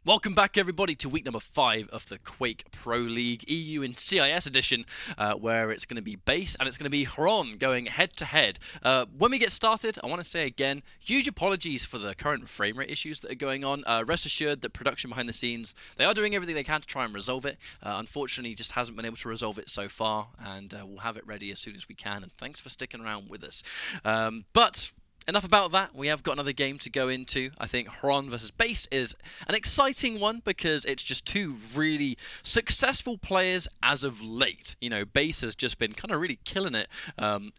Welcome back, everybody, to week number 5 of the Quake Pro League EU and CIS edition, where it's going to be base and it's going to be Xron going head-to-head. When we get started, I want to say again, huge apologies for the current frame rate issues that are going on. Rest assured that production behind the scenes, they are doing everything they can to try and resolve it. Unfortunately, just hasn't been able to resolve it so far, and we'll have it ready as soon as we can, and thanks for sticking around with us. But enough about that. We have got another game to go into. I think Xron versus Base is an exciting one because it's just two really successful players as of late. You know, Base has just been kind of really killing it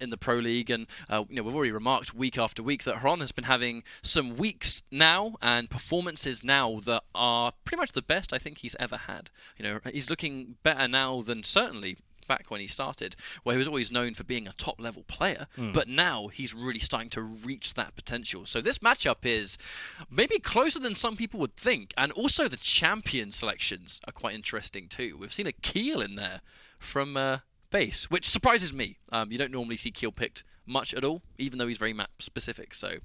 in the Pro League, and we've already remarked week after week that Xron has been having some weeks now and performances now that are pretty much the best I think he's ever had. You know, he's looking better now than certainly back when he started, where he was always known for being a top-level player, but now he's really starting to reach that potential. So this matchup is maybe closer than some people would think, and also the champion selections are quite interesting too. We've seen a Keel in there from Base, which surprises me. You don't normally see Keel picked much at all, even though he's very map-specific, so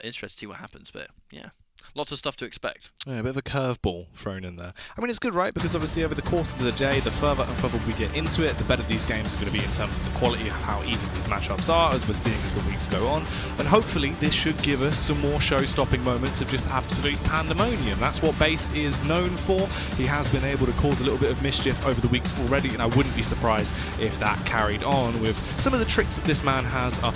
interested to see what happens, but yeah. Lots of stuff to expect. Yeah, a bit of a curveball thrown in there. I mean, it's good, right? Because obviously over the course of the day, the further and further we get into it, the better these games are going to be in terms of the quality of how even these matchups are, as we're seeing as the weeks go on. And hopefully this should give us some more show-stopping moments of just absolute pandemonium. That's what Base is known for. He has been able to cause a little bit of mischief over the weeks already, and I wouldn't be surprised if that carried on with some of the tricks that this man has up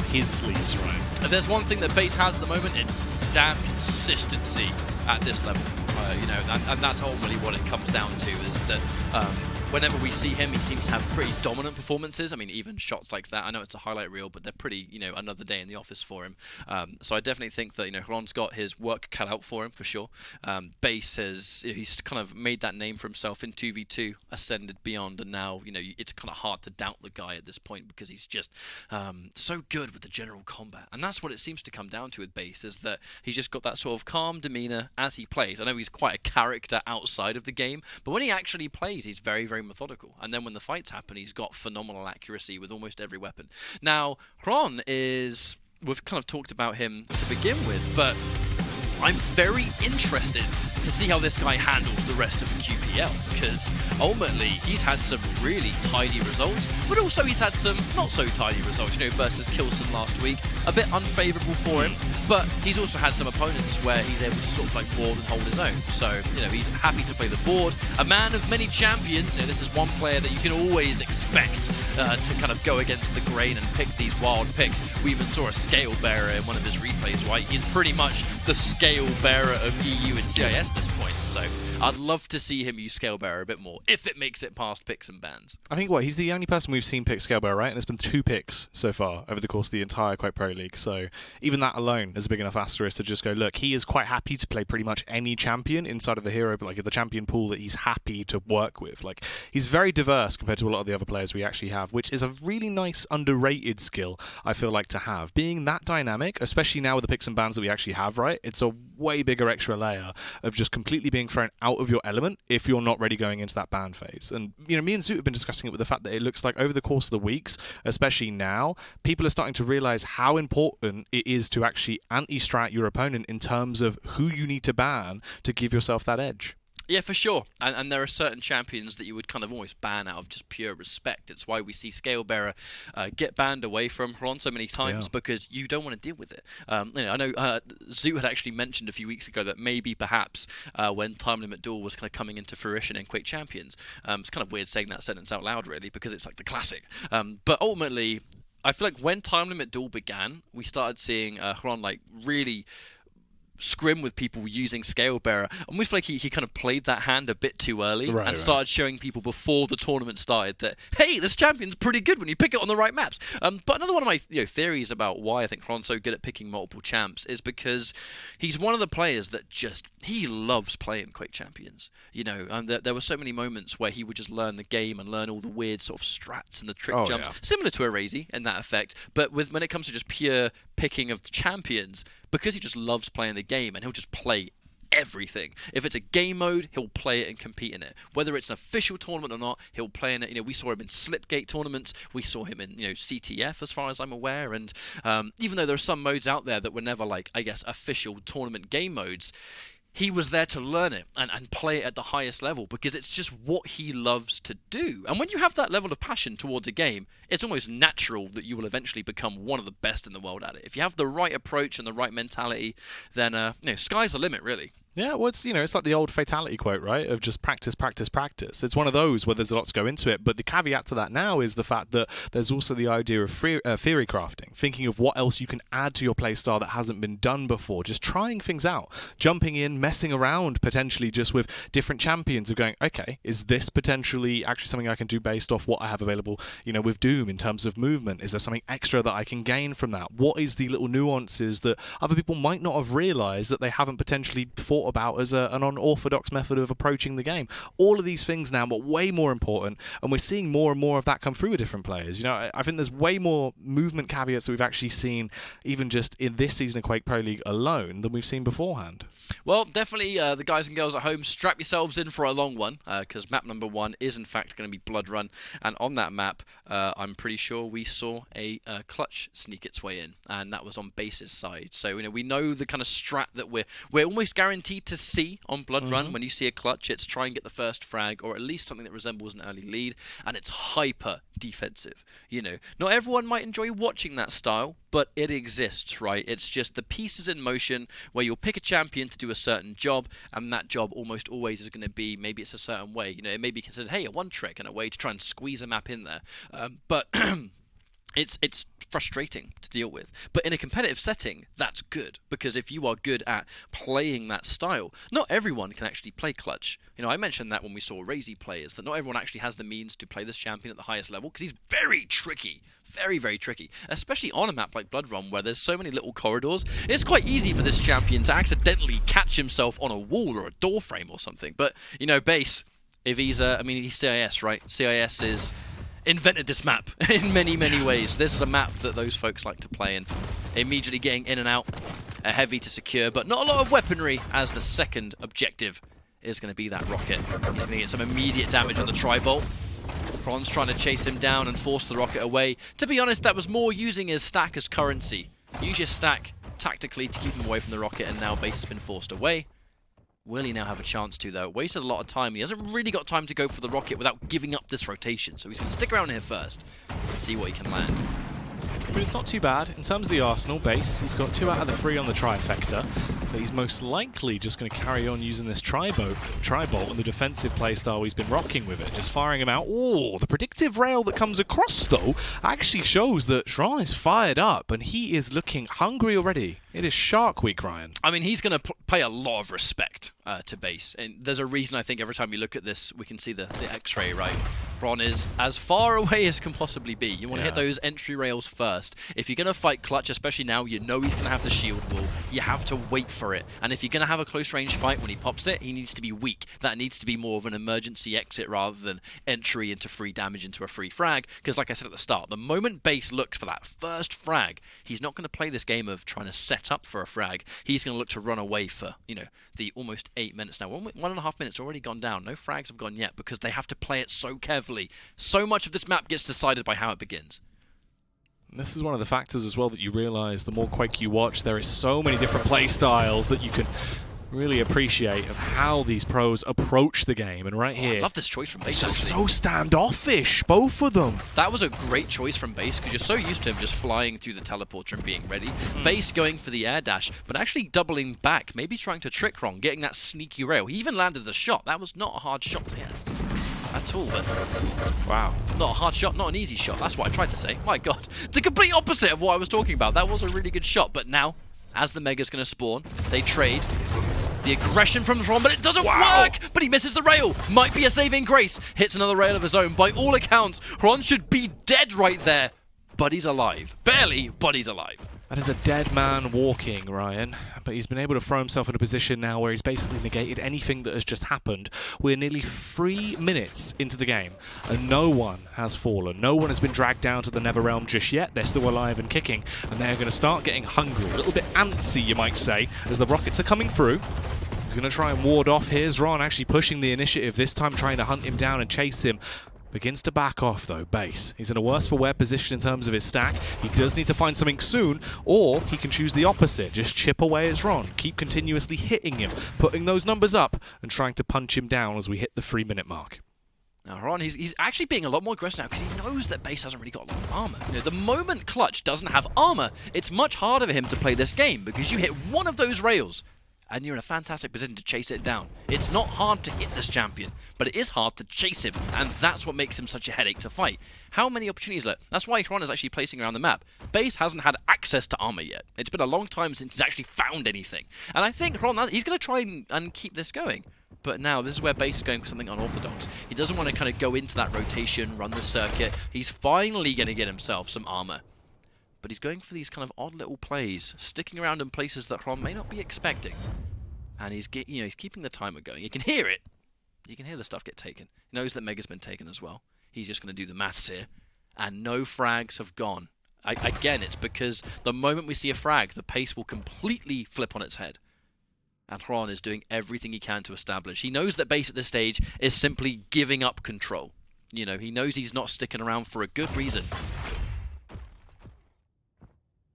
his sleeves, right? If there's one thing that Base has at the moment, it's damn consistency at this level. And that's ultimately what it comes down to, is that whenever we see him, he seems to have pretty dominant performances. I mean, even shots like that, I know it's a highlight reel, but they're pretty, another day in the office for him. So I definitely think that, Xron's got his work cut out for him, for sure. Base has, he's kind of made that name for himself in 2v2, ascended beyond, and now, it's kind of hard to doubt the guy at this point because he's just so good with the general combat. And that's what it seems to come down to with Base, is that he's just got that sort of calm demeanor as he plays. I know he's quite a character outside of the game, but when he actually plays, he's very, very methodical. And then when the fights happen, he's got phenomenal accuracy with almost every weapon. Now, Xron is, we've kind of talked about him to begin with, but I'm very interested to see how this guy handles the rest of the QPL, because ultimately he's had some really tidy results, but also he's had some not so tidy results, versus Kilson last week, a bit unfavourable for him, but he's also had some opponents where he's able to sort of like board and hold his own. So, he's happy to play the board. A man of many champions, this is one player that you can always expect to kind of go against the grain and pick these wild picks. We even saw a scale bearer in one of his replays, right? He's pretty much the scale bearer of EU and CIS at this point, so I'd love to see him use scale bearer a bit more, if it makes it past picks and bans. I think, he's the only person we've seen pick scale bearer, right? And there's been 2 picks so far over the course of the entire Quake Pro League, so even that alone is a big enough asterisk to just go, look, he is quite happy to play pretty much any champion inside of the hero, but like the champion pool that he's happy to work with. Like, he's very diverse compared to a lot of the other players we actually have, which is a really nice, underrated skill, I feel like, to have. Being that dynamic, especially now with the picks and bans that we actually have, right? It's a way bigger extra layer of just completely being thrown out of your element if you're not ready going into that ban phase. And, me and Zoot have been discussing it with the fact that it looks like over the course of the weeks, especially now, people are starting to realize how important it is to actually anti-strat your opponent in terms of who you need to ban to give yourself that edge. Yeah, for sure. And there are certain champions that you would kind of almost ban out of just pure respect. It's why we see Scalebearer get banned away from Xron so many times, because you don't want to deal with it. I know Zoot had actually mentioned a few weeks ago that maybe perhaps when Time Limit Duel was kind of coming into fruition in Quake Champions, it's kind of weird saying that sentence out loud, really, because it's like the classic. But ultimately, I feel like when Time Limit Duel began, we started seeing Xron like really scrim with people using Scale Bearer. I almost feel like he kind of played that hand a bit too early and started showing people before the tournament started that, hey, this champion's pretty good when you pick it on the right maps. But another one of my theories about why I think Xron's so good at picking multiple champs is because he's one of the players that he loves playing Quake Champions. There were so many moments where he would just learn the game and learn all the weird sort of strats and the trick jumps, similar to Erazy in that effect, but when it comes to just pure picking of the champions, because he just loves playing the game and he'll just play everything. If it's a game mode, he'll play it and compete in it. Whether it's an official tournament or not, he'll play in it. We saw him in Slipgate tournaments. We saw him in, CTF, as far as I'm aware. And even though there are some modes out there that were never, like, I guess, official tournament game modes, he was there to learn it and play it at the highest level, because it's just what he loves to do. And when you have that level of passion towards a game, it's almost natural that you will eventually become one of the best in the world at it. If you have the right approach and the right mentality, then sky's the limit, really. Yeah, well, it's like the old fatality quote, right? Of just practice, practice, practice. It's one of those where there's a lot to go into it. But the caveat to that now is the fact that there's also the idea of theory crafting, thinking of what else you can add to your playstyle that hasn't been done before, just trying things out, jumping in, messing around potentially just with different champions, of going, okay, is this potentially actually something I can do based off what I have available, with Doom in terms of movement? Is there something extra that I can gain from that? What is the little nuances that other people might not have realized that they haven't potentially thought about as an unorthodox method of approaching the game? All of these things now are way more important, and we're seeing more and more of that come through with different players. I think there's way more movement caveats that we've actually seen even just in this season of Quake Pro League alone than we've seen beforehand. Well, definitely the guys and girls at home, strap yourselves in for a long one, because map number 1 is in fact going to be Blood Run, and on that map I'm pretty sure we saw a clutch sneak its way in, and that was on base's side. So we know the kind of strat that we're almost guaranteed to see on Blood Run. When you see a clutch, it's try and get the first frag, or at least something that resembles an early lead, and it's hyper defensive. Not everyone might enjoy watching that style, but it exists, right? It's just the pieces in motion where you'll pick a champion to do a certain job, and that job almost always is going to be, maybe it's a certain way. It may be considered, hey, a one trick and a way to try and squeeze a map in there. But it's frustrating to deal with. But in a competitive setting, that's good, because if you are good at playing that style, not everyone can actually play clutch. I mentioned that when we saw Razy players, that not everyone actually has the means to play this champion at the highest level, because he's very tricky. Very, very tricky. Especially on a map like Blood Run, where there's so many little corridors. It's quite easy for this champion to accidentally catch himself on a wall or a door frame or something. But, Base, if he's CIS, right? CIS is invented this map in many, many ways. This is a map that those folks like to play in. Immediately getting in and out, a heavy to secure, but not a lot of weaponry, as the second objective is going to be that rocket. He's going to get some immediate damage on the tri-bolt. Ron's trying to chase him down and force the rocket away. To be honest, that was more using his stack as currency. Use your stack tactically to keep him away from the rocket, and now Base has been forced away. Will he now have a chance to, though? Wasted a lot of time. He hasn't really got time to go for the rocket without giving up this rotation, so he's going to stick around here first and see what he can land. But it's not too bad. In terms of the Arsenal base, he's got 2 out of the 3 on the trifecta, but he's most likely just going to carry on using this tri-bolt and the defensive playstyle he's been rocking with it, just firing him out. Oh, the predictive rail that comes across, though, actually shows that Xron is fired up, and he is looking hungry already. It is Shark Week, Ryan. I mean, he's going to pay a lot of respect to Base, and there's a reason I think every time you look at this, we can see the X-ray, right? Ron is as far away as can possibly be. You want to hit those entry rails first. If you're going to fight Clutch, especially now, he's going to have the shield wall. You have to wait for it. And if you're going to have a close range fight when he pops it, he needs to be weak. That needs to be more of an emergency exit rather than entry into free damage into a free frag. Because like I said at the start, the moment Base looks for that first frag, he's not going to play this game of trying to set up for a frag. He's going to look to run away for, the almost 8 minutes now. 1.5 minutes already gone down. No frags have gone yet because they have to play it so carefully. So much of this map gets decided by how it begins. This is one of the factors as well that you realise the more Quake you watch, there is so many different play styles that you can really appreciate of how these pros approach the game. And right here, I love this choice from Base. It's just so standoffish, both of them. That was a great choice from Base because you're so used to him just flying through the teleporter and being ready. Base going for the air dash, but actually doubling back, maybe trying to trick Ron, getting that sneaky rail. He even landed the shot. That was not a hard shot to hit at all, but wow. Not a hard shot, not an easy shot. That's what I tried to say. My God. The complete opposite of what I was talking about. That was a really good shot, but now, as the Mega's going to spawn, they trade. The aggression from Ron, but it doesn't work! But he misses the rail. Might be a saving grace. Hits another rail of his own. By all accounts, Ron should be dead right there. But he's alive. Barely, but he's alive. That is a dead man walking, Ryan. But he's been able to throw himself in a position now where he's basically negated anything that has just happened. We're nearly 3 minutes into the game, and no one has fallen. No one has been dragged down to the Nether Realm just yet. They're still alive and kicking, and they're going to start getting hungry. A little bit antsy, you might say, as the rockets are coming through. He's going to try and ward off. Here's Ron actually pushing the initiative, this time trying to hunt him down and chase him. Begins to back off though, Base. He's in a worse for wear position in terms of his stack. He does need to find something soon, or he can choose the opposite. Just chip away at Xron, keep continuously hitting him, putting those numbers up, and trying to punch him down as we hit the 3-minute mark. Now, Xron, he's actually being a lot more aggressive now because he knows that Base hasn't really got a lot of armor. You know, the moment Clutch doesn't have armor, it's much harder for him to play this game because you hit one of those rails and you're in a fantastic position to chase it down. It's not hard to hit this champion, but it is hard to chase him, and that's what makes him such a headache to fight. How many opportunities left? That's why Xron is actually placing around the map. Base hasn't had access to armor yet. It's been a long time since he's actually found anything. And I think Xron, he's going to try and keep this going. But now, this is where Base is going for something unorthodox. He doesn't want to kind of go into that rotation, run the circuit. He's finally going to get himself some armor. But he's going for these kind of odd little plays, sticking around in places that Xron may not be expecting. And he's keeping the timer going. You can hear it. You can hear the stuff get taken. He knows that Mega's been taken as well. He's just going to do the maths here. And no frags have gone. Again, it's because the moment we see a frag, the pace will completely flip on its head. And Xron is doing everything he can to establish. He knows that Base at this stage is simply giving up control. You know, he knows he's not sticking around for a good reason.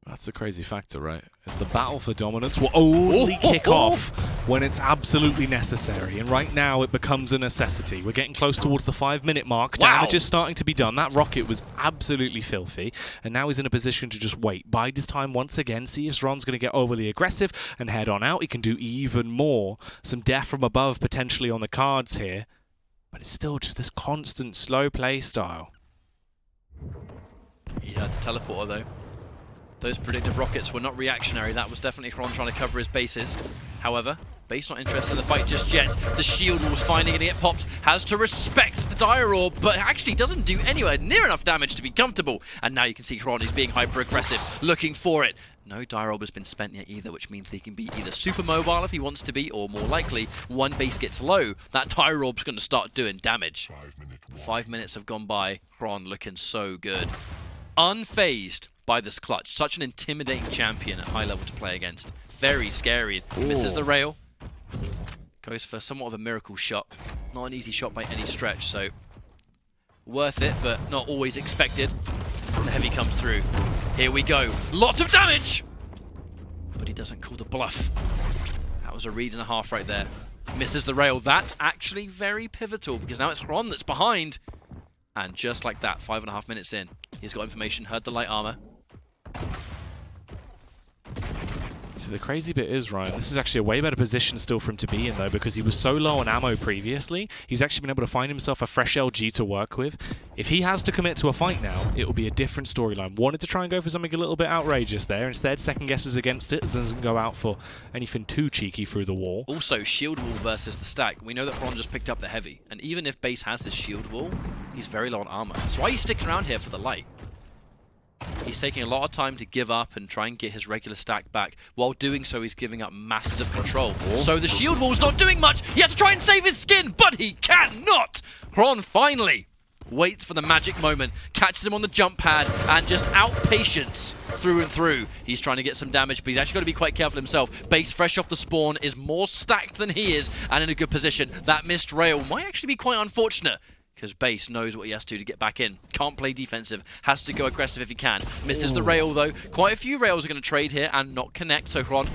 That's the crazy factor, right? It's the battle for dominance will only kick off when it's absolutely necessary. And right now, it becomes a necessity. We're getting close towards the 5-minute mark. Wow. Damage is starting to be done. That rocket was absolutely filthy. And now he's in a position to just wait. Bide his time once again. See if Xron's going to get overly aggressive and head on out. He can do even more. Some death from above potentially on the cards here. But it's still just this constant slow play style. He had the teleporter, though. Those predictive rockets were not reactionary. That was definitely Xron trying to cover his bases. However, Base not interested in the fight just yet. The shield wall's finally going to get popped. Has to respect the Dire Orb, but actually doesn't do anywhere near enough damage to be comfortable. And now you can see Xron is being hyper-aggressive, looking for it. No Dire Orb has been spent yet either, which means he can be either super mobile if he wants to be, or more likely, one base gets low, that Dire Orb's going to start doing damage. 5 minutes have gone by. Xron looking so good. Unfazed by this clutch. Such an intimidating champion at high level to play against. Very scary. Misses the rail. Goes for somewhat of a miracle shot. Not an easy shot by any stretch, so worth it, but not always expected. And the heavy comes through. Here we go. Lots of damage! But he doesn't call the bluff. That was a read and a half right there. Misses the rail. That's actually very pivotal, because now it's Xron that's behind. And just like that, 5.5 minutes in, he's got information, heard the light armor. So the crazy bit is, Ryan, this is actually a way better position still for him to be in, though, because he was so low on ammo previously. He's actually been able to find himself a fresh LG to work with. If he has to commit to a fight now, it will be a different storyline. Wanted to try and go for something a little bit outrageous there. Instead, second guesses against it. Doesn't go out for anything too cheeky through the wall. Also, shield wall versus the stack. We know that Xron just picked up the heavy, and even if Base has this shield wall, he's very low on armor. That's why he's sticking around here for the light. He's taking a lot of time to give up and try and get his regular stack back. While doing so, he's giving up masses of control. So the shield wall's not doing much. He has to try and save his skin, but he cannot. Xron finally waits for the magic moment, catches him on the jump pad, and just out-patience through and through. He's trying to get some damage, but he's actually got to be quite careful himself. Base, fresh off the spawn, is more stacked than he is, and in a good position. That missed rail might actually be quite unfortunate, because Base knows what he has to get back in. Can't play defensive. Has to go aggressive if he can. Misses the rail, though. Quite a few rails are going to trade here and not connect. So Xron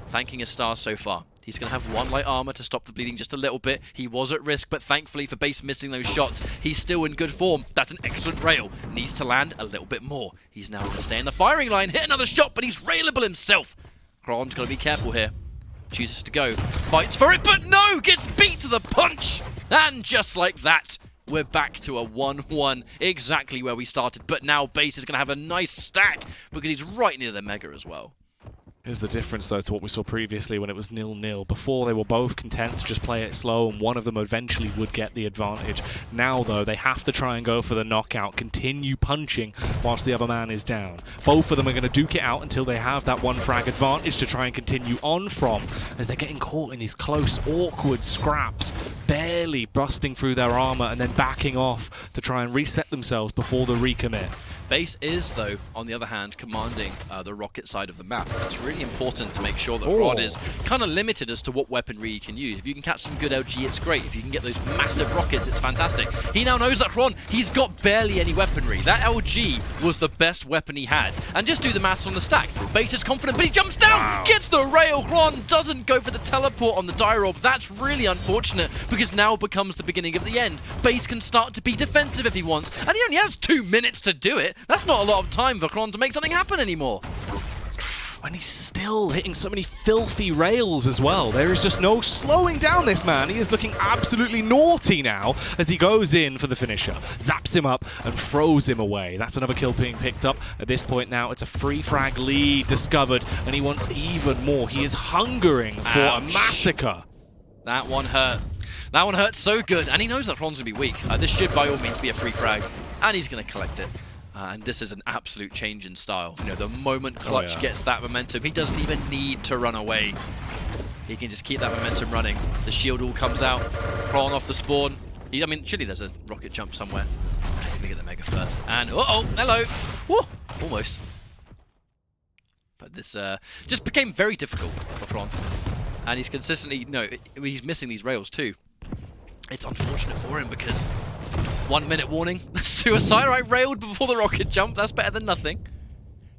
thanking his stars so far. He's going to have one light armor to stop the bleeding just a little bit. He was at risk, but thankfully for Base missing those shots, he's still in good form. That's an excellent rail. Needs to land a little bit more. He's now going to stay in the firing line, hit another shot, but he's railable himself. Xron's got to be careful here. Chooses to go. Fights for it, but no! Gets beat to the punch! And just like that, we're back to a 1-1, exactly where we started, but now Base is going to have a nice stack because he's right near the Mega as well. Here's the difference, though, to what we saw previously when it was 0-0. Before, they were both content to just play it slow, and one of them eventually would get the advantage. Now, though, they have to try and go for the knockout, continue punching whilst the other man is down. Both of them are going to duke it out until they have that one frag advantage to try and continue on from, as they're getting caught in these close, awkward scraps, barely busting through their armor and then backing off to try and reset themselves before the recommit. Base is, though, on the other hand, commanding the rocket side of the map. It's really important to make sure that Rod is kind of limited as to what weaponry you can use. If you can catch some good LG, it's great. If you can get those massive rockets, it's fantastic. He now knows that Ron, he's got barely any weaponry. That LG was the best weapon he had. And just do the maths on the stack. Base is confident, but he jumps down, gets the rail. Ron doesn't go for the teleport on the Dirob. That's really unfortunate, because now becomes the beginning of the end. Base can start to be defensive if he wants, and he only has 2 minutes to do it. That's not a lot of time for Xron to make something happen anymore. And he's still hitting so many filthy rails as well. There is just no slowing down this man. He is looking absolutely naughty now as he goes in for the finisher. Zaps him up and throws him away. That's another kill being picked up. At this point now, it's a free frag lead discovered, and he wants even more. He is hungering for a massacre. That one hurt. That one hurt so good, and he knows that Xron's going to be weak. This should, by all means, be a free frag, and he's going to collect it. And this is an absolute change in style. You know, the moment Clutch gets that momentum, he doesn't even need to run away. He can just keep that momentum running. The shield all comes out, crawling off the spawn. I mean, surely there's a rocket jump somewhere. He's going to get the Mega first. And, uh-oh, hello. Woo, almost. But this just became very difficult for Xron. And he's consistently, he's missing these rails too. It's unfortunate for him because 1 minute warning. Suicide, right? Railed before the rocket jump. That's better than nothing.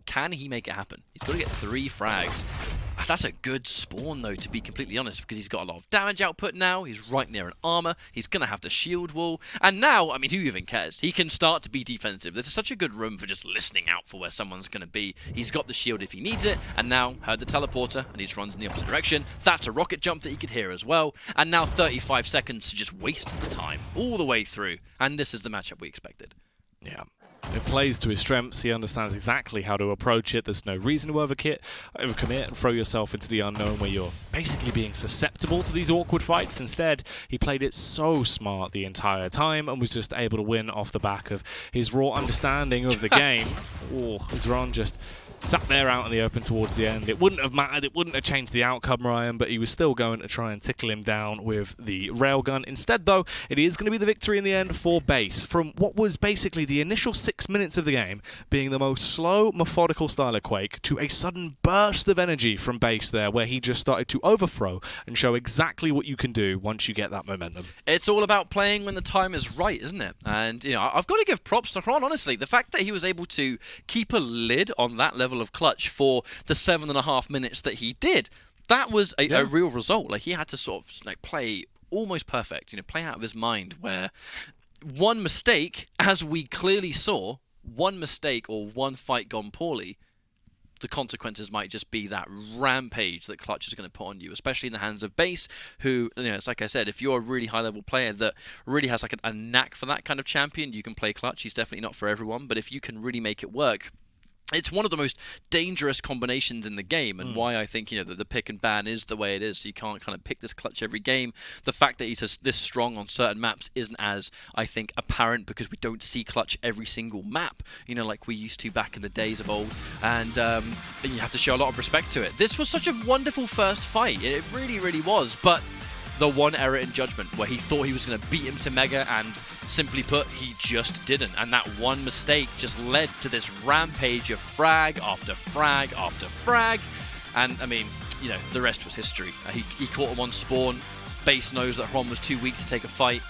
Can he make it happen? He's got to get 3 frags. That's a good spawn, though, to be completely honest, because he's got a lot of damage output now. He's right near an armor. He's going to have the shield wall. And now, I mean, who even cares? He can start to be defensive. This is such a good room for just listening out for where someone's going to be. He's got the shield if he needs it. And now, heard the teleporter, and he just runs in the opposite direction. That's a rocket jump that he could hear as well. And now 35 seconds to just waste the time all the way through. And this is the matchup we expected. Yeah. It plays to his strengths. He understands exactly how to approach it. There's no reason to overcommit and throw yourself into the unknown where you're basically being susceptible to these awkward fights. Instead, he played it so smart the entire time and was just able to win off the back of his raw understanding of the game. Xron just sat there out in the open towards the end. It wouldn't have mattered. It wouldn't have changed the outcome, Ryan, but he was still going to try and tickle him down with the railgun. Instead, though, it is going to be the victory in the end for Base. From what was basically the initial 6 minutes of the game being the most slow, methodical style of Quake to a sudden burst of energy from Base there, where he just started to overthrow and show exactly what you can do once you get that momentum. It's all about playing when the time is right, isn't it? And, I've got to give props to Xron, honestly. The fact that he was able to keep a lid on that level of clutch for the 7.5 minutes that he did, that was a real result. Like, he had to sort of play almost perfect, play out of his mind, where one mistake, as we clearly saw, one mistake or one fight gone poorly, the consequences might just be that rampage that Clutch is going to put on you, especially in the hands of Base, who, it's like I said, if you're a really high-level player that really has like a knack for that kind of champion, you can play Clutch. He's definitely not for everyone, but if you can really make it work, it's one of the most dangerous combinations in the game, and why I think the pick and ban is the way it is. So you can't kind of pick this Clutch every game. The fact that he's this strong on certain maps isn't as, I think, apparent because we don't see Clutch every single map, like we used to back in the days of old. And you have to show a lot of respect to it. This was such a wonderful first fight. It really, really was. But the one error in judgment where he thought he was going to beat him to Mega, and simply put, he just didn't. And that one mistake just led to this rampage of frag after frag after frag. And, I mean, the rest was history. He caught him on spawn. Base knows that Xron was too weak to take a fight.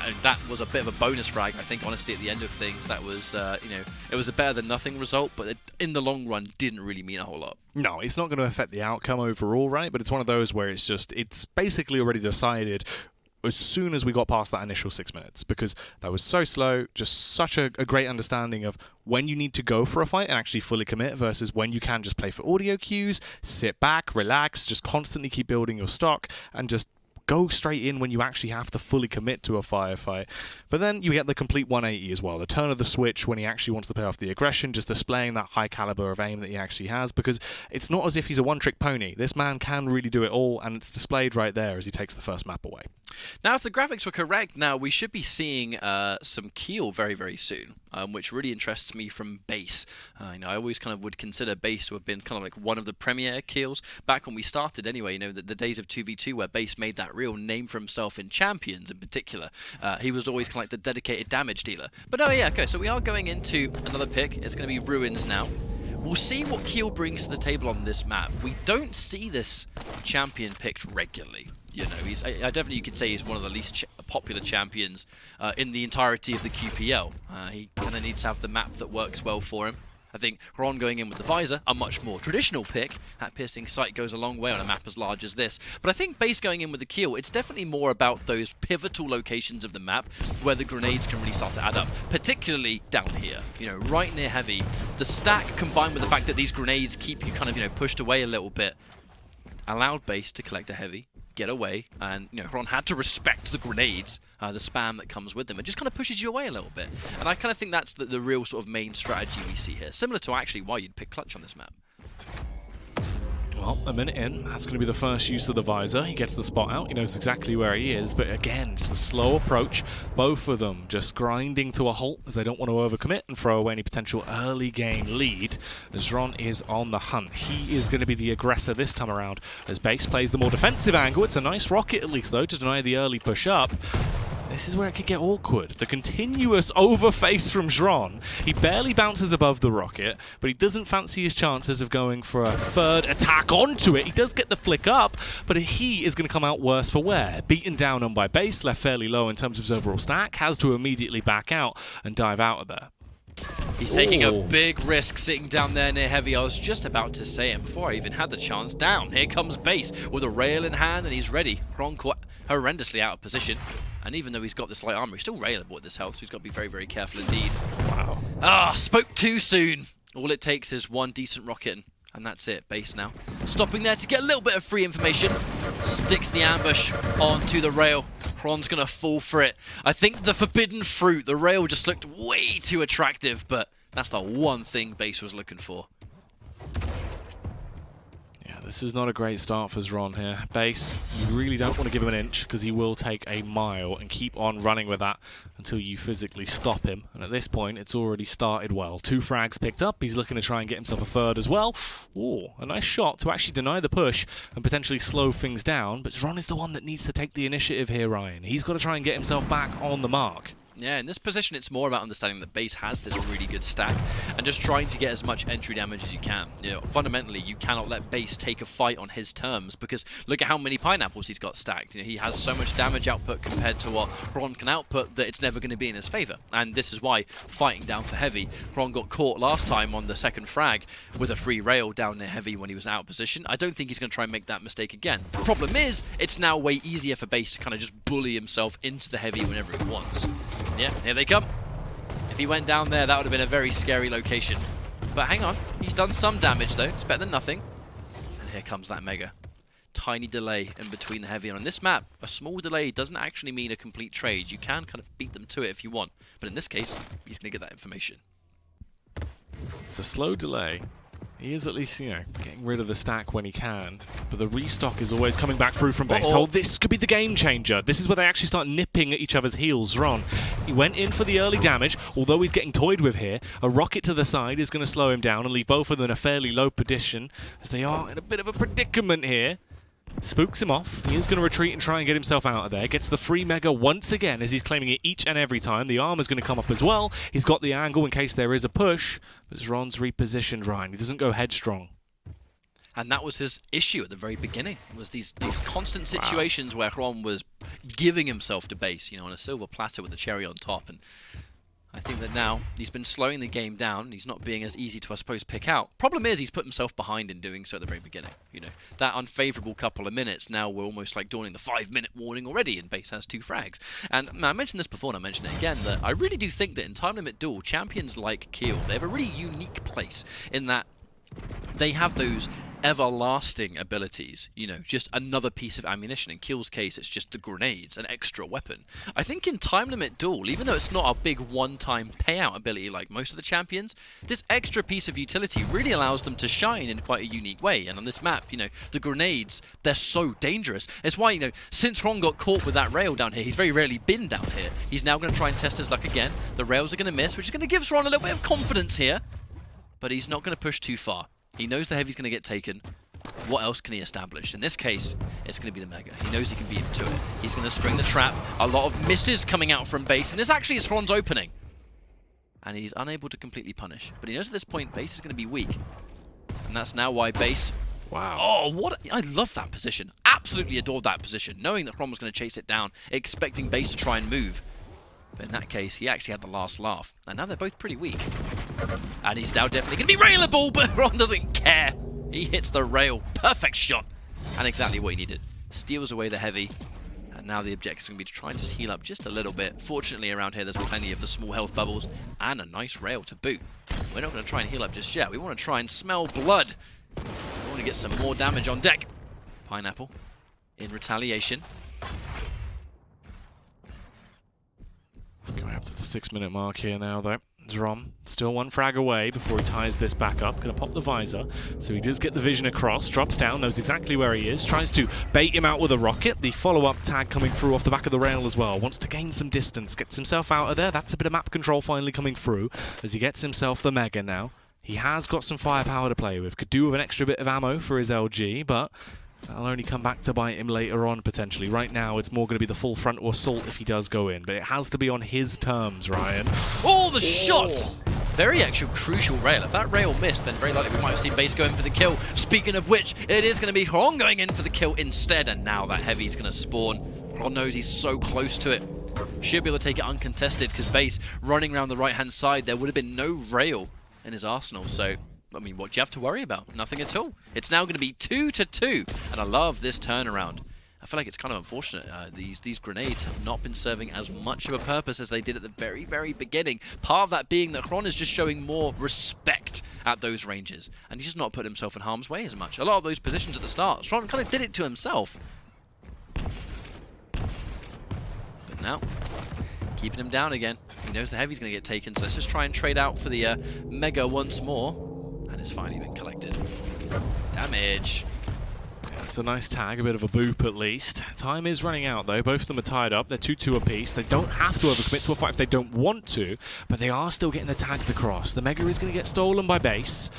And that was a bit of a bonus frag, I think, honestly, at the end of things. That was, it was a better than nothing result, but in the long run didn't really mean a whole lot. No, it's not going to affect the outcome overall, right? But it's one of those where it's basically already decided as soon as we got past that initial 6 minutes, because that was so slow, just such a great understanding of when you need to go for a fight and actually fully commit versus when you can just play for audio cues, sit back, relax, just constantly keep building your stock, and just go straight in when you actually have to fully commit to a firefight. But then you get the complete 180 as well, the turn of the switch when he actually wants to play off the aggression, just displaying that high caliber of aim that he actually has, because it's not as if he's a one-trick pony. This man can really do it all, and it's displayed right there as he takes the first map away. Now, if the graphics were correct, now we should be seeing some Keel very, very soon, which really interests me from base. I always kind of would consider base to have been kind of like one of the premier Keels back when we started anyway, the days of 2v2 where base made that real name for himself in Champions in particular. He was always kind of like the dedicated damage dealer. But oh yeah, okay, so we are going into another pick. It's going to be Ruins now. We'll see what Keel brings to the table on this map. We don't see this champion picked regularly. I definitely, you could say, he's one of the least popular champions in the entirety of the QPL. He kind of needs to have the map that works well for him. I think Xron going in with the Visor, a much more traditional pick. That piercing sight goes a long way on a map as large as this. But I think base going in with the Keel, it's definitely more about those pivotal locations of the map where the grenades can really start to add up, particularly down here, right near heavy. The stack combined with the fact that these grenades keep you kind of, pushed away a little bit, allowed base to collect a heavy, get away, and Xron had to respect the grenades, the spam that comes with them. It just kind of pushes you away a little bit, and I kind of think that's the real sort of main strategy we see here, similar to actually why you'd pick Clutch on this map. Well, a minute in, that's going to be the first use of the Visor. He gets the spot out, he knows exactly where he is, but again, it's the slow approach. Both of them just grinding to a halt as they don't want to overcommit and throw away any potential early game lead. As Ron is on the hunt. He is going to be the aggressor this time around as base plays the more defensive angle. It's a nice rocket at least, though, to deny the early push up. This is where it could get awkward. The continuous overface from Xron. He barely bounces above the rocket, but he doesn't fancy his chances of going for a third attack onto it. He does get the flick up, but he is going to come out worse for wear. Beaten down on by base, left fairly low in terms of his overall stack, has to immediately back out and dive out of there. He's taking a big risk sitting down there near heavy. I was just about to say it before I even had the chance down. Here comes base with a rail in hand, and he's ready. Xron caught horrendously out of position. And even though he's got this light armor, he's still railable at this health, so he's got to be very, very careful indeed. Wow. Spoke too soon. All it takes is one decent rocket, and that's it. Base now. Stopping there to get a little bit of free information. Sticks the ambush onto the rail. Xron's going to fall for it. I think the forbidden fruit, the rail just looked way too attractive, but that's the one thing base was looking for. This is not a great start for Xron here. Base, you really don't want to give him an inch because he will take a mile and keep on running with that until you physically stop him. And at this point, it's already started well. 2 frags picked up. He's looking to try and get himself a third as well. Ooh, a nice shot to actually deny the push and potentially slow things down. But Xron is the one that needs to take the initiative here, Ryan. He's got to try and get himself back on the mark. Yeah, in this position, it's more about understanding that base has this really good stack and just trying to get as much entry damage as you can. Fundamentally, you cannot let base take a fight on his terms because look at how many pineapples he's got stacked. He has so much damage output compared to what Xron can output that it's never going to be in his favor. And this is why fighting down for heavy, Xron got caught last time on the second frag with a free rail down near heavy when he was out of position. I don't think he's going to try and make that mistake again. The problem is, it's now way easier for base to kind of just bully himself into the heavy whenever he wants. Yeah, here they come. If he went down there, that would have been a very scary location. But hang on, he's done some damage though. It's better than nothing. And here comes that Mega. Tiny delay in between the heavy. And on this map, a small delay doesn't actually mean a complete trade. You can kind of beat them to it if you want. But in this case, he's going to get that information. It's a slow delay. He is at least, getting rid of the stack when he can. But the restock is always coming back through from base. Oh, this could be the game changer. This is where they actually start nipping at each other's heels. Xron, he went in for the early damage, although he's getting toyed with here. A rocket to the side is going to slow him down and leave both of them in a fairly low position, as they are in a bit of a predicament here. Spooks him off. He is going to retreat and try and get himself out of there. Gets the free Mega once again as he's claiming it each and every time. The armor's going to come up as well. He's got the angle in case there is a push. But Xron's repositioned Ryan. He doesn't go headstrong. And that was his issue at the very beginning, was these constant situations where Xron was giving himself to base, on a silver platter with the cherry on top. And I think that now he's been slowing the game down. He's not being as easy to, I suppose, pick out. Problem is, he's put himself behind in doing so at the very beginning. That unfavorable couple of minutes, now we're almost like dawning the 5-minute warning already, and base has 2 frags. And I mentioned this before, and I mention it again, that I really do think that in Time Limit Duel, champions like Keel, they have a really unique place in that they have those everlasting abilities, you know, just another piece of ammunition. In Keel's case, it's just the grenades, an extra weapon. I think in Time Limit Duel, even though it's not a big one-time payout ability like most of the champions, this extra piece of utility really allows them to shine in quite a unique way. And on this map, you know, the grenades, they're so dangerous. It's why, you know, since Ron got caught with that rail down here, he's very rarely been down here. He's now going to try and test his luck again. The rails are going to miss, which is going to give Ron a little bit of confidence here. But he's not going to push too far. He knows the heavy's going to get taken. What else can he establish? In this case, it's going to be the Mega. He knows he can beat him to it. He's going to spring the trap. A lot of misses coming out from base. And this actually is Ron's opening. And he's unable to completely punish. But he knows at this point, base is going to be weak. And that's now why base... Wow. Oh, what... I love that position. Absolutely adored that position. Knowing that Ron was going to chase it down, expecting base to try and move. But in that case, he actually had the last laugh. And now they're both pretty weak. And he's now definitely going to be railable, but Ron doesn't care. He hits the rail. Perfect shot. And exactly what he needed. Steals away the heavy. And now the objective is going to be to try and just heal up just a little bit. Fortunately, around here, there's plenty of the small health bubbles. And a nice rail to boot. We're not going to try and heal up just yet. We want to try and smell blood. We want to get some more damage on deck. Pineapple in retaliation. Going up to the 6-minute mark here now, though. Xron still one frag away before he ties this back up. Going to pop the visor. So he does get the vision across. Drops down, knows exactly where he is. Tries to bait him out with a rocket. The follow-up tag coming through off the back of the rail as well. Wants to gain some distance. Gets himself out of there. That's a bit of map control finally coming through as he gets himself the Mega now. He has got some firepower to play with. Could do with an extra bit of ammo for his LG, but... that'll only come back to bite him later on, potentially. Right now, it's more going to be the full frontal assault if he does go in. But it has to be on his terms, Ryan. Oh, the shot! Very actual crucial rail. If that rail missed, then very likely we might have seen base going for the kill. Speaking of which, it is going to be Hron going in for the kill instead. And now that heavy's going to spawn. Hron knows he's so close to it. Should be able to take it uncontested because base running around the right-hand side, there would have been no rail in his arsenal. So... I mean, what do you have to worry about? Nothing at all. It's now going to be 2-2, and I love this turnaround. I feel like it's kind of unfortunate. These grenades have not been serving as much of a purpose as they did at the very, very beginning. Part of that being that Xron is just showing more respect at those ranges, and he's just not put himself in harm's way as much. A lot of those positions at the start, Xron kind of did it to himself. But now, keeping him down again. He knows the heavy's going to get taken, so let's just try and trade out for the Mega once more. And it's finally been collected. Damage. Yeah, it's a nice tag, a bit of a boop at least. Time is running out though. Both of them are tied up. They're 2-2 apiece. They don't have to overcommit to a fight if they don't want to, but they are still getting the tags across. The Mega is going to get stolen by base.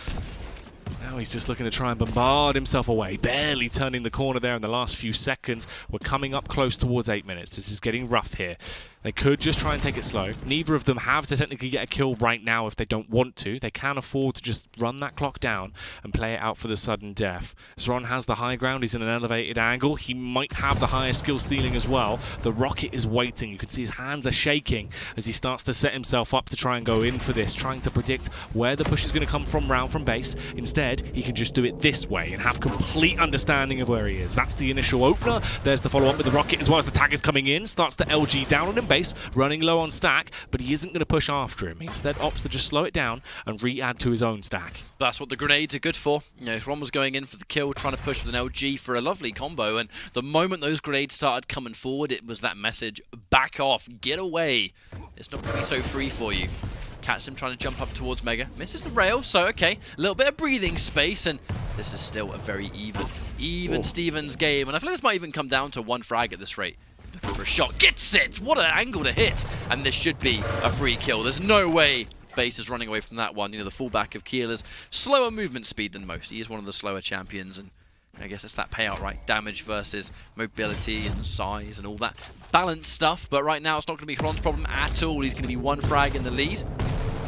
Now he's just looking to try and bombard himself away, barely turning the corner there in the last few seconds. We're coming up close towards 8 minutes. This is getting rough here. They could just try and take it slow. Neither of them have to technically get a kill right now if they don't want to. They can afford to just run that clock down and play it out for the sudden death. Xron has the high ground. He's in an elevated angle. He might have the highest skill stealing as well. The rocket is waiting. You can see his hands are shaking as he starts to set himself up to try and go in for this, trying to predict where the push is going to come from round from base. Instead, he can just do it this way and have complete understanding of where he is. That's the initial opener. There's the follow-up with the rocket as well as the tag is coming in. Starts to LG down on him. Base running low on stack, but he isn't going to push after him. He instead opts to just slow it down and re-add to his own stack. That's what the grenades are good for. You know, if Ron was going in for the kill, trying to push with an LG for a lovely combo, and the moment those grenades started coming forward, it was that message, back off, get away. It's not going to be so free for you. Catch him trying to jump up towards Mega. Misses the rail, so okay. A little bit of breathing space, and this is still a very even Stevens game. And I feel like this might even come down to one frag at this rate. Looking for a shot. Gets it! What an angle to hit! And this should be a free kill. There's no way base is running away from that one. You know, the fullback of Kiel has slower movement speed than most. He is one of the slower champions, and I guess it's that payout, right? Damage versus mobility and size and all that balanced stuff. But right now, it's not going to be Hron's problem at all. He's going to be one frag in the lead.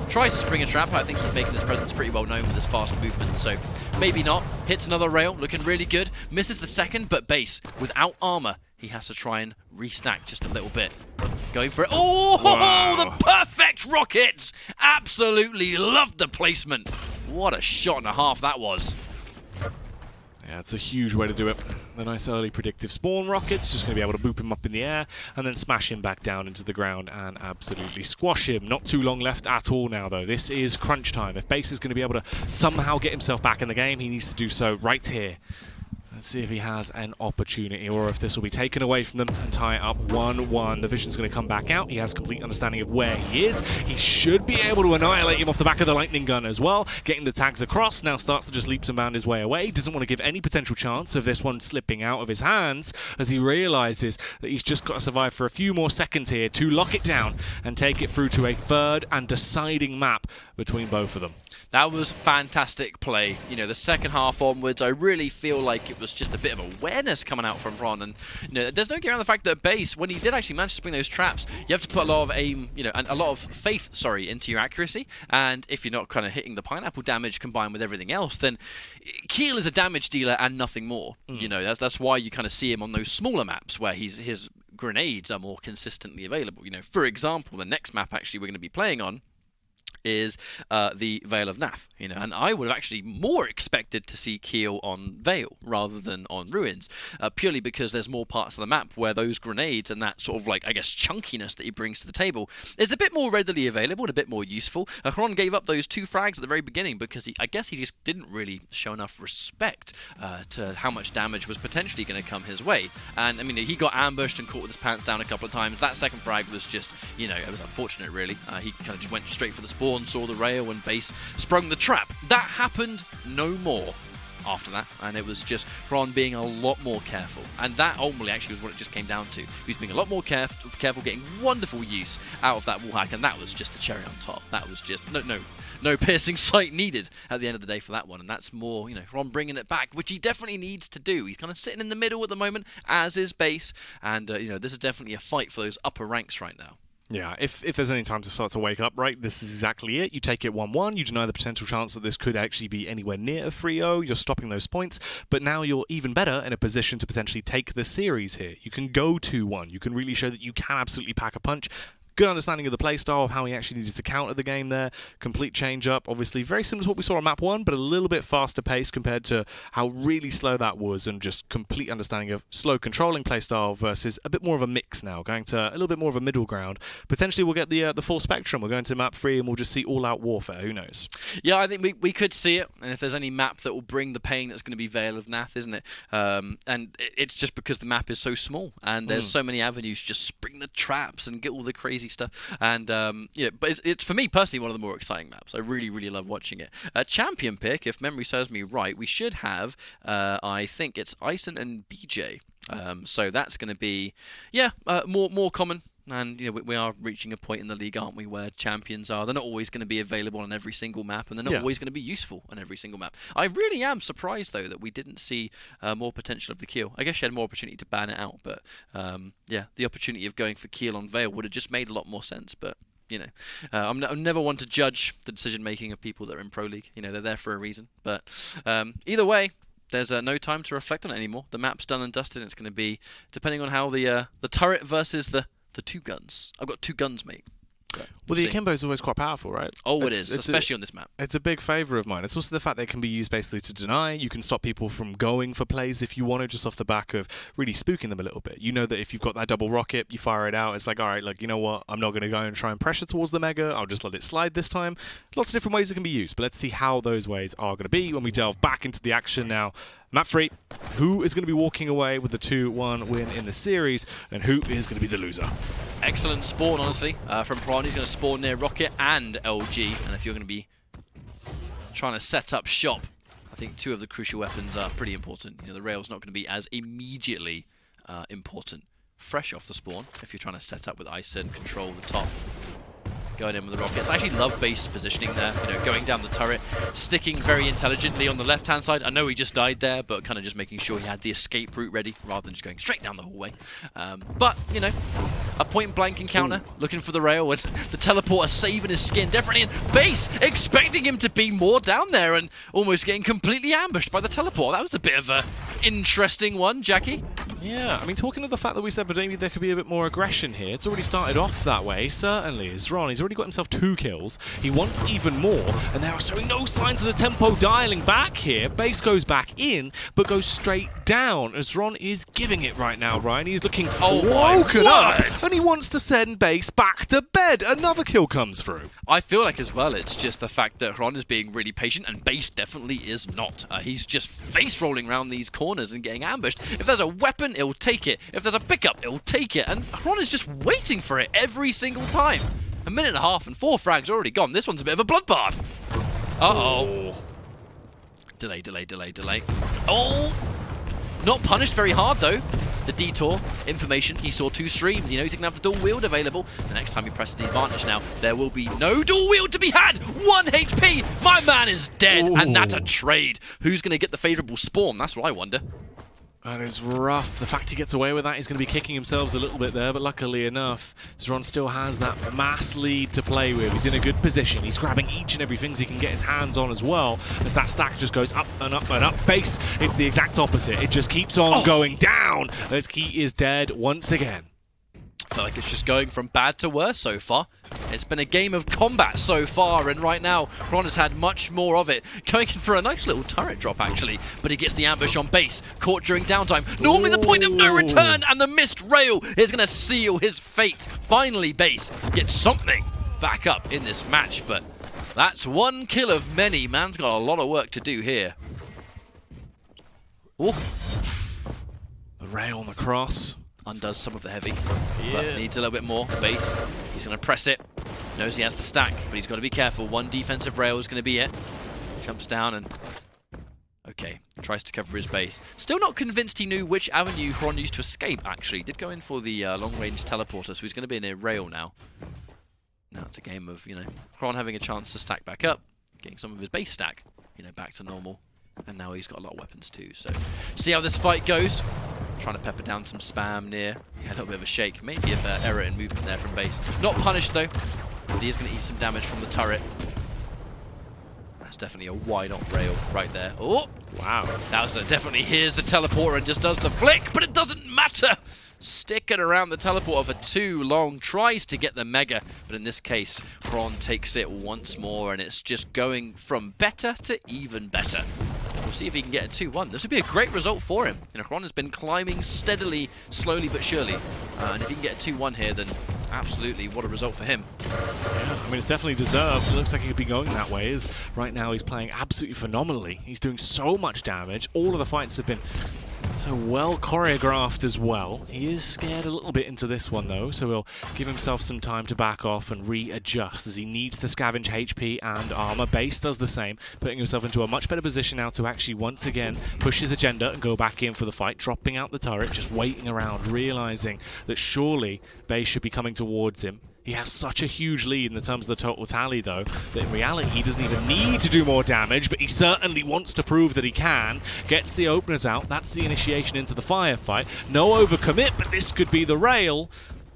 Tries to spring a trap. I think he's making his presence pretty well known with his fast movement, so maybe not. Hits another rail, looking really good. Misses the second, but base, without armor, he has to try and restack just a little bit. Going for it. Oh, wow. The perfect rockets! Absolutely loved the placement. What a shot and a half that was. Yeah, it's a huge way to do it. The nice early predictive spawn rockets, just going to be able to boop him up in the air and then smash him back down into the ground and absolutely squash him. Not too long left at all now, though. This is crunch time. If Base is going to be able to somehow get himself back in the game, he needs to do so right here. Let's see if he has an opportunity or if this will be taken away from them and tie it up 1-1. The vision's going to come back out. He has complete understanding of where he is. He should be able to annihilate him off the back of the lightning gun as well. Getting the tags across, now starts to just leaps and bound his way away. Doesn't want to give any potential chance of this one slipping out of his hands as he realizes that he's just got to survive for a few more seconds here to lock it down and take it through to a third and deciding map between both of them. That was fantastic play. You know, the second half onwards, I really feel like it was just a bit of awareness coming out from Ron. And, you know, there's no getting around the fact that Base, when he did actually manage to spring those traps, you have to put a lot of aim, you know, and a lot of faith, sorry, into your accuracy. And if you're not kind of hitting the pineapple damage combined with everything else, then Keel is a damage dealer and nothing more. You know, that's why you kind of see him on those smaller maps where his grenades are more consistently available. You know, for example, the next map actually we're going to be playing on is the Vale of Nath, you know, and I would have actually more expected to see Keel on Vale rather than on Ruins, purely because there's more parts of the map where those grenades and that sort of, like, I guess, chunkiness that he brings to the table is a bit more readily available and a bit more useful. Xron gave up those 2 frags at the very beginning because I guess he just didn't really show enough respect to how much damage was potentially going to come his way. And I mean, he got ambushed and caught with his pants down a couple of times. That second frag was just, you know, it was unfortunate really. He kind of just went straight for the spawn, saw the rail, and Base sprung the trap. That happened no more after that, and it was just Ron being a lot more careful, and that ultimately actually was what it just came down to. He was being a lot more careful, getting wonderful use out of that wall hack, and that was just the cherry on top. That was just no piercing sight needed at the end of the day for that one, and that's more, you know, Ron bringing it back, which he definitely needs to do. He's kind of sitting in the middle at the moment, as is Base, and you know, this is definitely a fight for those upper ranks right now. Yeah, if there's any time to start to wake up, right, this is exactly it. You take it 1-1, you deny the potential chance that this could actually be anywhere near a 3-0, you're stopping those points, but now you're even better in a position to potentially take the series here. You can go 2-1, you can really show that you can absolutely pack a punch. Good understanding of the playstyle, of how he actually needed to counter the game there. Complete change-up, obviously very similar to what we saw on map 1, but a little bit faster pace compared to how really slow that was, and just complete understanding of slow controlling playstyle versus a bit more of a mix now, going to a little bit more of a middle ground. Potentially we'll get the full spectrum. We're going to map 3 and we'll just see all-out warfare. Who knows? Yeah, I think we could see it, and if there's any map that will bring the pain, that's going to be Vale of Nath, isn't it? And it's just because the map is so small, and there's so many avenues to just spring the traps and get all the crazy stuff. And yeah, but it's for me personally one of the more exciting maps. I really love watching it. Champion pick, if memory serves me right, we should have I think it's Ison and BJ. So that's going to be more common. And you know, we are reaching a point in the league, aren't we, where champions are, they're not always going to be available on every single map, and they're not always going to be useful on every single map. I really am surprised, though, that we didn't see more potential of the Keel. I guess you had more opportunity to ban it out, but yeah, the opportunity of going for Keel on Vale would have just made a lot more sense, but you know, I'm never one to judge the decision-making of people that are in Pro League. You know, they're there for a reason, but either way, there's no time to reflect on it anymore. The map's done and dusted, and it's going to be, depending on how the turret versus the 2 guns. I've got 2 guns, mate. Well, the akimbo is always quite powerful, right? Oh, it is, especially on this map. It's a big favour of mine. It's also the fact that it can be used basically to deny. You can stop people from going for plays if you want to, just off the back of really spooking them a little bit. You know that if you've got that double rocket, you fire it out, it's like, all right, like, you know what, I'm not going to go and try and pressure towards the Mega. I'll just let it slide this time. Lots of different ways it can be used, but let's see how those ways are going to be when we delve back into the action now. Map 3, who is going to be walking away with the 2-1 win in the series, and who is going to be the loser? Excellent spawn, honestly, from Prawn. He's going to spawn near Rocket and LG, and if you're going to be trying to set up shop, I think 2 of the crucial weapons are pretty important. You know, the rail's not going to be as immediately important. Fresh off the spawn, if you're trying to set up with Ison, control the top. Going in with the rockets. I actually love Base positioning there, you know, going down the turret, sticking very intelligently on the left-hand side. I know he just died there, but kind of just making sure he had the escape route ready rather than just going straight down the hallway. But, you know, a point-blank encounter, looking for the rail, and the teleporter saving his skin, definitely in Base, expecting him to be more down there and almost getting completely ambushed by the teleport. That was a bit of a interesting one, Jackie. Yeah, I mean, talking of the fact that we said but maybe there could be a bit more aggression here, it's already started off that way, certainly. Xron, he's already got himself 2 kills. He wants even more, and they are showing no signs of the tempo dialing back here. Base goes back in, but goes straight down. Xron is giving it right now, Ryan. He's looking woken up, and he wants to send Base back to bed. Another kill comes through. I feel like as well, it's just the fact that Xron is being really patient, and Base definitely is not. He's just face-rolling around these corners and getting ambushed. If there's a weapon, he'll take it. If there's a pickup, he'll take it. And Xron is just waiting for it every single time. 1.5 minutes and 4 frags already gone. This one's a bit of a bloodbath. Uh-oh. Delay. Oh! Not punished very hard, though. The detour, information, he saw 2 streams. He knows he can have the dual wield available. The next time he presses the advantage now, there will be no dual wield to be had. 1 HP! My man is dead, and that's a trade. Who's going to get the favourable spawn? That's what I wonder. That is rough. The fact he gets away with that, he's going to be kicking himself a little bit there, but luckily enough, Xron still has that mass lead to play with. He's in a good position. He's grabbing each and everything he can get his hands on as well, as that stack just goes up and up and up. Base, it's the exact opposite. It just keeps on going down as he is dead once again. I feel like it's just going from bad to worse so far. It's been a game of combat so far, and right now, Xron has had much more of it. Going in for a nice little turret drop, actually, but he gets the ambush on Base, caught during downtime. Normally the point of no return, and the missed rail is going to seal his fate. Finally, Base gets something back up in this match, but that's 1 kill of many. Man's got a lot of work to do here. Ooh. The rail on the cross. Undoes some of the heavy, but needs a little bit more. Base, he's going to press it. Knows he has the stack, but he's got to be careful. 1 defensive rail is going to be it. Jumps down and... Okay, tries to cover his base. Still not convinced he knew which avenue Xron used to escape, actually. Did go in for the long-range teleporter, so he's going to be in a rail now. Now it's a game of, you know, Xron having a chance to stack back up, getting some of his base stack, you know, back to normal. And now he's got a lot of weapons too, so... See how this fight goes. Trying to pepper down some spam near. Yeah, a little bit of a shake. Maybe an error in movement there from Base. Not punished though, but he is going to eat some damage from the turret. That's definitely a wide-on rail right there. Oh! Wow. That was definitely... Here's the teleporter and just does the flick, but it doesn't matter! Sticking around the teleporter for too long. Tries to get the mega, but in this case, Xron takes it once more, and it's just going from better to even better. We'll see if he can get a 2-1. This would be a great result for him. You know, Xron has been climbing steadily, slowly but surely. And if he can get a 2-1 here, then absolutely, what a result for him. Yeah, I mean, it's definitely deserved. It looks like he could be going that way, as right now he's playing absolutely phenomenally. He's doing so much damage. All of the fights have been so well choreographed as well. He is scared a little bit into this one though, so he'll give himself some time to back off and readjust as he needs to scavenge HP and armor. Base does the same, putting himself into a much better position now to actually once again push his agenda and go back in for the fight, dropping out the turret, just waiting around, realizing that surely Base should be coming towards him. He has such a huge lead in the terms of the total tally, though, that in reality he doesn't even need to do more damage, but he certainly wants to prove that he can. Gets the openers out. That's the initiation into the firefight. No overcommit, but this could be the rail.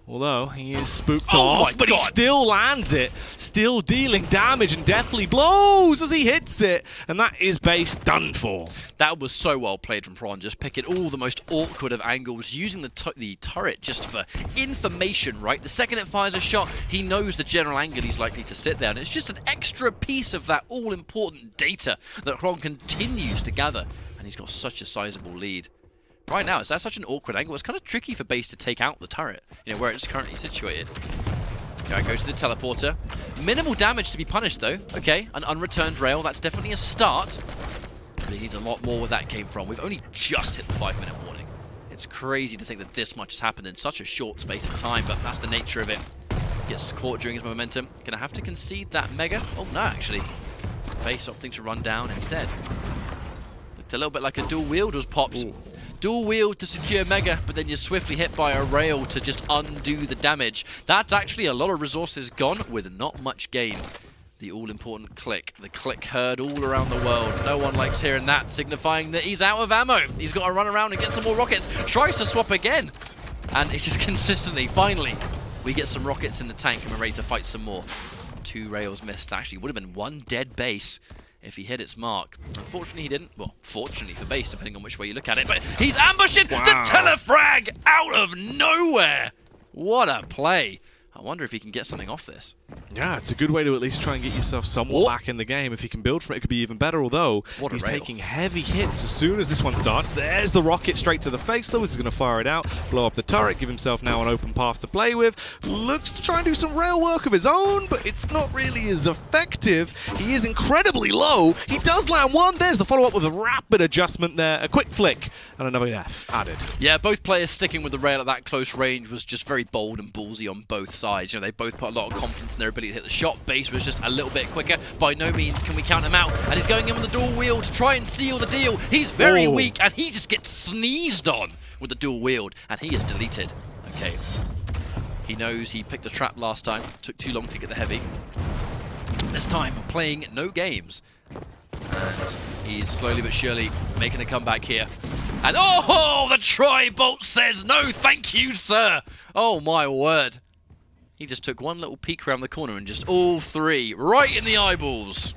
Although he is spooked off, but he still lands it. Still dealing damage and deathly blows as he hits it. And that is Base done for. That was so well played from Xron, just picking all the most awkward of angles, using the turret just for information, right? The second it fires a shot, he knows the general angle he's likely to sit there. And it's just an extra piece of that all-important data that Xron continues to gather. And he's got such a sizable lead. Right now, it's at such an awkward angle. It's kind of tricky for Base to take out the turret, you know, where it's currently situated. There goes to the teleporter. Minimal damage to be punished, though. Okay, an unreturned rail. That's definitely a start. But he needs a lot more where that came from. We've only just hit the 5-minute warning. It's crazy to think that this much has happened in such a short space of time, but that's the nature of it. Gets caught during his momentum. Gonna have to concede that mega. Oh, no, actually. Base opting to run down instead. Looked a little bit like a dual wield was popped. Ooh. Dual wield to secure mega, but then you're swiftly hit by a rail to just undo the damage. That's actually a lot of resources gone with not much gain. The all-important click. The click heard all around the world. No one likes hearing that, signifying that he's out of ammo. He's got to run around and get some more rockets. Tries to swap again. And it's just consistently, finally, we get some rockets in the tank and we're ready to fight some more. 2 rails missed. Actually, would have been 1 dead Base if he hit its mark. Unfortunately, he didn't. Well, fortunately for base, depending on which way you look at it. But he's ambushing the telefrag out of nowhere. What a play. I wonder if he can get something off this. Yeah, it's a good way to at least try and get yourself somewhat back in the game. If you can build from it, it could be even better, although he's taking heavy hits as soon as this one starts. There's the rocket straight to the face, though. He's going to fire it out, blow up the turret, give himself now an open path to play with. Looks to try and do some rail work of his own, but it's not really as effective. He is incredibly low. He does land one. There's the follow-up with a rapid adjustment there, a quick flick, and another F added. Yeah, both players sticking with the rail at that close range was just very bold and ballsy on both sides. You know, they both put a lot of confidence in their ability to hit the shot. Base was just a little bit quicker. By no means can we count him out. And he's going in with the dual wield to try and seal the deal. He's very weak, and he just gets sneezed on with the dual wield, and he is deleted. Okay. He knows he picked a trap last time. Took too long to get the heavy. This time, playing no games. And he's slowly but surely making a comeback here. And oh, the tri-bolt says no thank you, sir. Oh my word. He just took one little peek around the corner and just all three right in the eyeballs.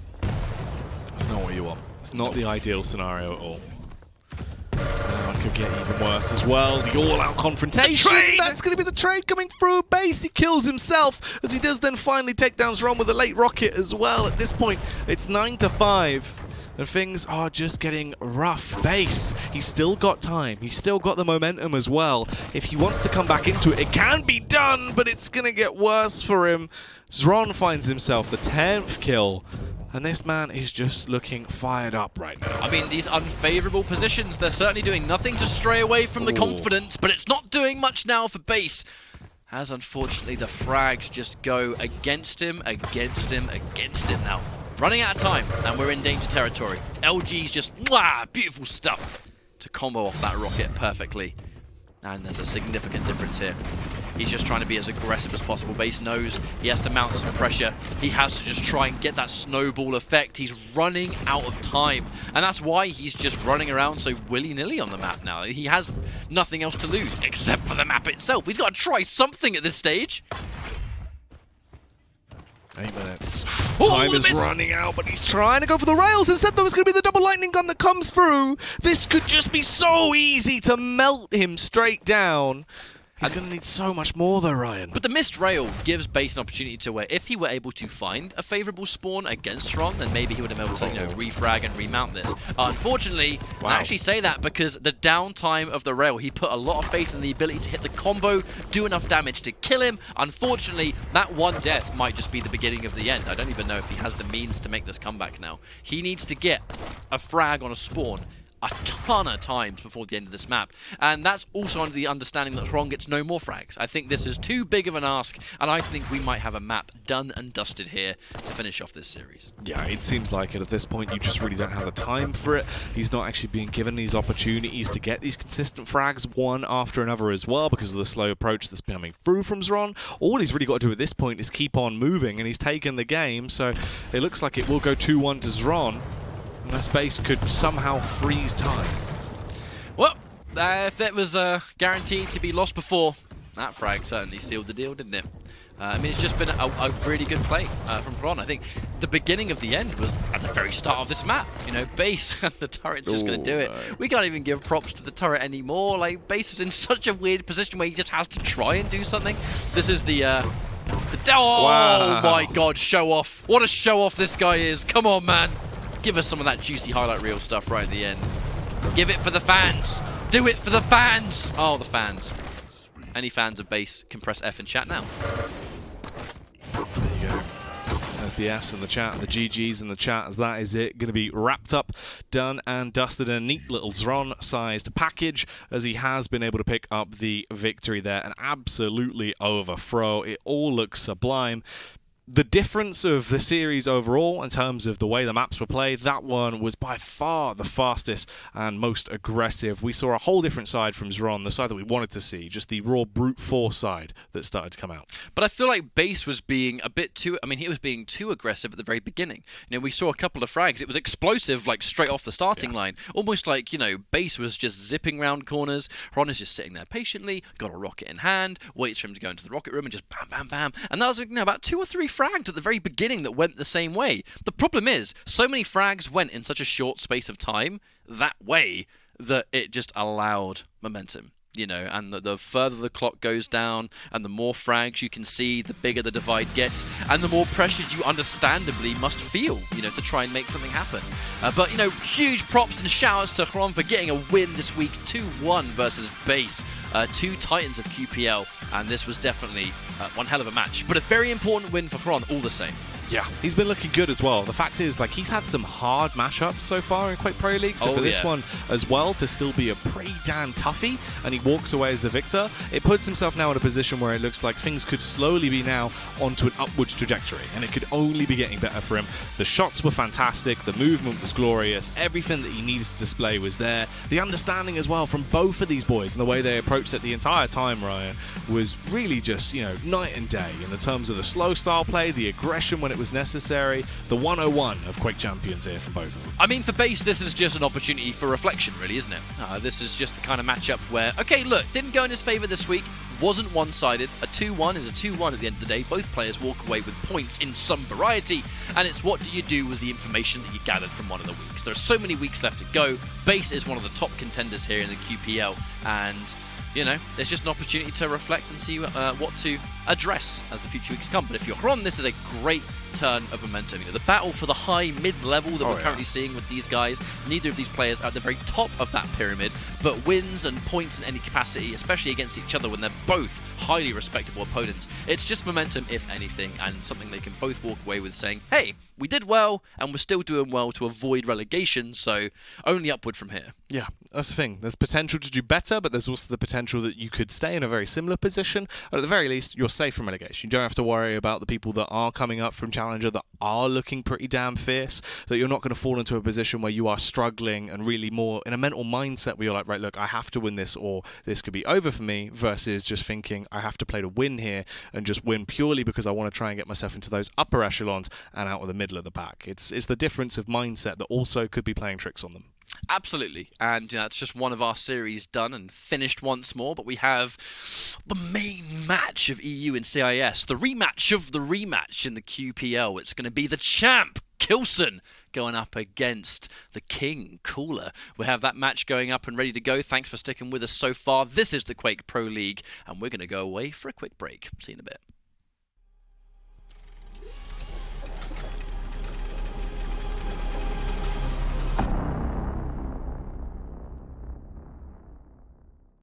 It's not what you want. It's not the ideal scenario at all. It could get even worse as well. The all-out confrontation. That's going to be the trade coming through. Base, he kills himself as he does then finally take down Xron with a late rocket as well. At this point, it's 9-5. And things are just getting rough. Base, he's still got time. He's still got the momentum as well. If he wants to come back into it, it can be done, but it's going to get worse for him. Xron finds himself the 10th kill. And this man is just looking fired up right now. I mean, these unfavorable positions, they're certainly doing nothing to stray away from the confidence, but it's not doing much now for Base. As unfortunately, the frags just go against him now. Running out of time, and we're in danger territory. LG's just, beautiful stuff to combo off that rocket perfectly. And there's a significant difference here. He's just trying to be as aggressive as possible. Base knows he has to mount some pressure. He has to just try and get that snowball effect. He's running out of time. And that's why he's just running around so willy-nilly on the map now. He has nothing else to lose except for the map itself. He's got to try something at this stage. 8 minutes. Time is running out, but he's trying to go for the rails. Instead, though, it's going to be the double lightning gun that comes through. This could just be so easy to melt him straight down. He's going to need so much more, though, Ryan. But the missed rail gives Base an opportunity to where if he were able to find a favourable spawn against Xron, then maybe he would have been able to, you know, refrag and remount this. Unfortunately, I actually say that because the downtime of the rail, he put a lot of faith in the ability to hit the combo, do enough damage to kill him. Unfortunately, that one death might just be the beginning of the end. I don't even know if he has the means to make this comeback now. He needs to get a frag on a spawn a ton of times before the end of this map, and that's also under the understanding that Xron gets no more frags. I think this is too big of an ask, and I think we might have a map done and dusted here to finish off this series. Yeah, it seems like it. At this point, you just really don't have the time for it. He's not actually being given these opportunities to get these consistent frags one after another as well because of the slow approach that's coming through from Xron. All he's really got to do at this point is keep on moving, and he's taken the game, so it looks like it will go 2-1 to Xron. Unless Base could somehow freeze time. Well, if it was guaranteed to be lost before, that frag certainly sealed the deal, didn't it? I mean, it's just been a really good play from Xron. I think the beginning of the end was at the very start of this map. You know, Base and the turret's just going to do it. We can't even give props to the turret anymore. Like, Base is in such a weird position where he just has to try and do something. This is the oh my god, show off. What a show off this guy is. Come on, man. Give us some of that juicy highlight reel stuff right at the end. Give it for the fans. Do it for the fans. Oh, the fans. Any fans of Base can press F in chat now. There you go. There's the Fs in the chat, the GGs in the chat, as that is it. Going to be wrapped up, done and dusted in a neat little Xron-sized package, as he has been able to pick up the victory there. An absolutely overthrow. It all looks sublime. The difference of the series overall in terms of the way the maps were played, that one was by far the fastest and most aggressive. We saw a whole different side from Xron, the side that we wanted to see, just the raw brute force side that started to come out. But I feel like Base was being a bit too, I mean, he was being too aggressive at the very beginning. You know, we saw a couple of frags. It was explosive, like straight off the starting line. Almost like, you know, Base was just zipping around corners. Xron is just sitting there patiently, got a rocket in hand, waits for him to go into the rocket room and just bam, bam, bam. And that was, you know, about 2 or 3 fragged at the very beginning that went the same way. The problem is, so many frags went in such a short space of time that way that it just allowed momentum. You know, and the further the clock goes down and the more frags you can see, the bigger the divide gets and the more pressure you understandably must feel, you know, to try and make something happen. But, you know, huge props and shout-outs to Xron for getting a win this week, 2-1 versus Base, two Titans of QPL, and this was definitely one hell of a match. But a very important win for Xron all the same. Yeah, he's been looking good as well. The fact is, like, he's had some hard matchups so far in Quake Pro League, so for this one as well, to still be a pretty damn toughie, and he walks away as the victor, it puts himself now in a position where it looks like things could slowly be now onto an upwards trajectory, and it could only be getting better for him. The shots were fantastic, the movement was glorious, everything that he needed to display was there. The understanding as well from both of these boys and the way they approached it the entire time, Ryan, was really just, you know, night and day in the terms of the slow style play, the aggression when it was necessary, the 101 of Quake champions here from both of them. I mean, for Base, this is just an opportunity for reflection, really, isn't it? This is just the kind of matchup where, okay, look, didn't go in his favour this week, wasn't one-sided. A 2-1 is a 2-1 at the end of the day. Both players walk away with points in some variety, and it's what do you do with the information that you gathered from one of the weeks. There are so many weeks left to go. Base is one of the top contenders here in the QPL, and you know, there's just an opportunity to reflect and see what to address as the future weeks come. But if you're Xron, this is a great turn of momentum. You know, the battle for the high mid-level that we're currently seeing with these guys, neither of these players are at the very top of that pyramid, but wins and points in any capacity, especially against each other when they're both highly respectable opponents. It's just momentum, if anything, and something they can both walk away with saying, hey, we did well, and we're still doing well to avoid relegation, so only upward from here. Yeah, that's the thing. There's potential to do better, but there's also the potential that you could stay in a very similar position, or at the very least, you're safe from relegation. You don't have to worry about the people that are coming up from Challenger that are looking pretty damn fierce, that you're not going to fall into a position where you are struggling and really more in a mental mindset where you're like, right, look, I have to win this or this could be over for me, versus just thinking I have to play to win here and just win purely because I want to try and get myself into those upper echelons and out of the middle of the pack. It's the difference of mindset that also could be playing tricks on them. Absolutely, and you know, it's just one of our series done and finished once more, but we have the main match of EU and CIS, the rematch of the rematch in the QPL. It's going to be the champ, Kilson, going up against the King, Cooler. We have that match going up and ready to go. Thanks for sticking with us so far. This is the Quake Pro League, and we're going to go away for a quick break. See you in a bit.